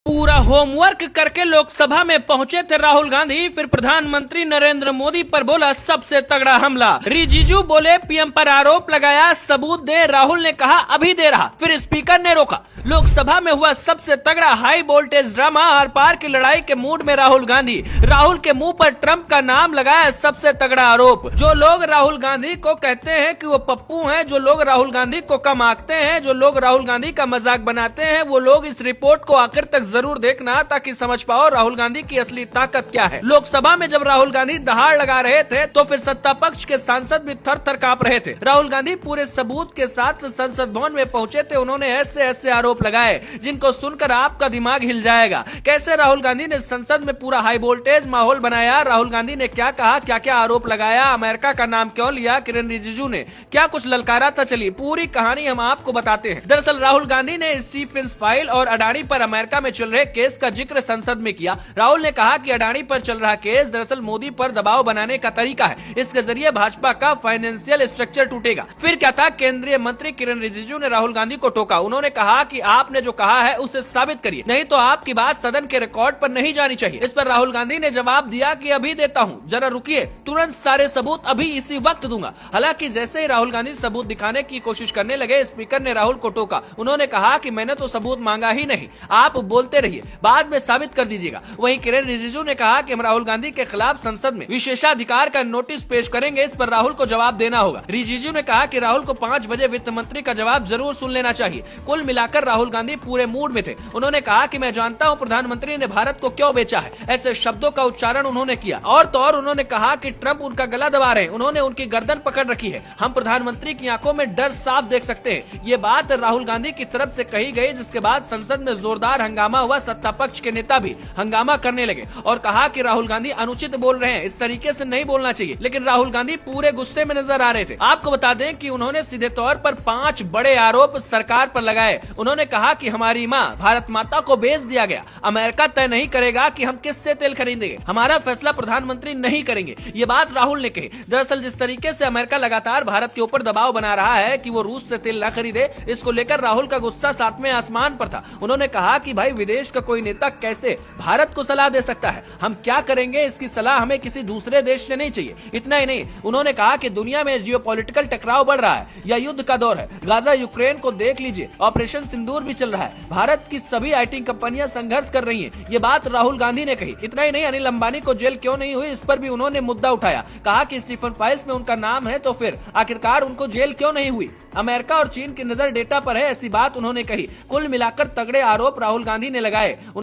पूरा होमवर्क करके लोकसभा में पहुंचे थे राहुल गांधी, फिर प्रधानमंत्री नरेंद्र मोदी पर बोला सबसे तगड़ा हमला। रिजिजू बोले पीएम पर आरोप लगाया, सबूत दे। राहुल ने कहा अभी दे रहा, फिर स्पीकर ने रोका। लोकसभा में हुआ सबसे तगड़ा हाई वोल्टेज ड्रामा। आर पार की लड़ाई के मूड में राहुल गांधी। राहुल के मुंह पर ट्रंप का नाम लगाया सबसे तगड़ा आरोप। जो लोग राहुल गांधी को कहते हैं कि वो पप्पू हैं, जो लोग राहुल गांधी को कम आंकते हैं, जो लोग राहुल गांधी का मजाक बनाते हैं, वो लोग इस रिपोर्ट को आखिर तक जरूर देखना ताकि समझ पाओ राहुल गांधी की असली ताकत क्या है। लोकसभा में जब राहुल गांधी दहाड़ लगा रहे थे तो फिर सत्ता पक्ष के सांसद भी थर थर कांप रहे थे। राहुल गांधी पूरे सबूत के साथ संसद भवन में पहुंचे थे। उन्होंने ऐसे ऐसे आरोप लगाए जिनको सुनकर आपका दिमाग हिल जाएगा। कैसे राहुल गांधी ने संसद में पूरा हाई वोल्टेज माहौल बनाया, राहुल गांधी ने क्या कहा, क्या क्या आरोप लगाया, अमेरिका का नाम क्यों लिया, किरण रिजिजू ने क्या कुछ ललकारा था, चलिए पूरी कहानी हम आपको बताते हैं। दरअसल राहुल गांधी ने स्टीफेंस फाइल और अडानी पर अमेरिका में चल रहे केस का जिक्र संसद में किया। राहुल ने कहा कि अडानी पर चल रहा केस दरअसल मोदी पर दबाव बनाने का तरीका है। इसके जरिए भाजपा का फाइनेंशियल स्ट्रक्चर टूटेगा। फिर क्या था, केंद्रीय मंत्री किरण रिजिजू ने राहुल गांधी को टोका। उन्होंने कहा कि आपने जो कहा है उसे साबित करिए, नहीं तो आपकी बात सदन के रिकॉर्ड पर नहीं जानी चाहिए। इस पर राहुल गांधी ने जवाब दिया कि अभी देता हूं, जरा रुकिए, तुरंत सारे सबूत अभी इसी वक्त दूंगा। हालांकि जैसे ही राहुल गांधी सबूत दिखाने की कोशिश करने लगे, स्पीकर ने राहुल को टोका। उन्होंने कहा कि मैंने तो सबूत मांगा ही नहीं, आप बोलते रहिए, बाद में साबित कर दीजिएगा। वहीं किरण रिजिजू ने कहा कि हम राहुल गांधी के खिलाफ संसद में विशेषाधिकार का नोटिस पेश करेंगे, इस पर राहुल को जवाब देना होगा। रिजिजू ने कहा कि राहुल को 5 बजे वित्त मंत्री का जवाब जरूर सुन लेना चाहिए। कुल मिलाकर राहुल गांधी पूरे मूड में थे। उन्होंने कहा कि मैं जानता हूं प्रधानमंत्री ने भारत को क्यों बेचा है, ऐसे शब्दों का उच्चारण उन्होंने किया। और तो और उन्होंने कहा कि ट्रंप उनका गला दबा रहे हैं, उन्होंने उनकी गर्दन पकड़ रखी है। हम प्रधानमंत्री की आंखों में डर साफ देख सकते हैं। ये बात राहुल गांधी की तरफ से कही गई, जिसके बाद संसद में जोरदार हंगामा हुआ। सत्ता पक्ष के नेता भी हंगामा करने लगे और कहा कि राहुल गांधी अनुचित बोल रहे हैं, इस तरीके से नहीं बोलना चाहिए। लेकिन राहुल गांधी पूरे गुस्से में नजर आ रहे थे। आपको बता दें कि उन्होंने सीधे तौर पर 5 बड़े आरोप सरकार पर लगाए। उन्होंने कहा कि हमारी माँ भारत माता को बेच दिया गया, अमेरिका तय नहीं करेगा कि हम किससे तेल खरीदेंगे, हमारा फैसला प्रधानमंत्री नहीं करेंगे, ये बात राहुल ने कही। दरअसल जिस तरीके से अमेरिका लगातार भारत के ऊपर दबाव बना रहा है कि वो रूस से तेल न खरीदे, इसको लेकर राहुल का गुस्सा 7वें आसमान पर था। उन्होंने कहा कि भाई विदेश का कोई नेता कैसे भारत को सलाह दे सकता है, हम क्या करेंगे इसकी सलाह हमें किसी दूसरे देश से नहीं चाहिए। इतना ही नहीं, उन्होंने कहा कि दुनिया में जियोपॉलिटिकल टकराव बढ़ रहा है या युद्ध का दौर है। गाजा यूक्रेन को देख लीजिए, ऑपरेशन सिंदूर भी चल रहा है, भारत की सभी आईटी कंपनियां संघर्ष कर रही हैं। ये बात राहुल गांधी ने कही। इतना ही नहीं, अनिल अंबानी को जेल क्यों नहीं हुई, इस पर भी उन्होंने मुद्दा उठाया। कहा कि स्टीफन फाइल्स में उनका नाम है तो फिर आखिरकार उनको जेल क्यों नहीं हुई, अमेरिका और चीन की नजर डेटा पर है, ऐसी बात उन्होंने कही। कुल मिलाकर तगड़े आरोप राहुल गांधी ने लगाए।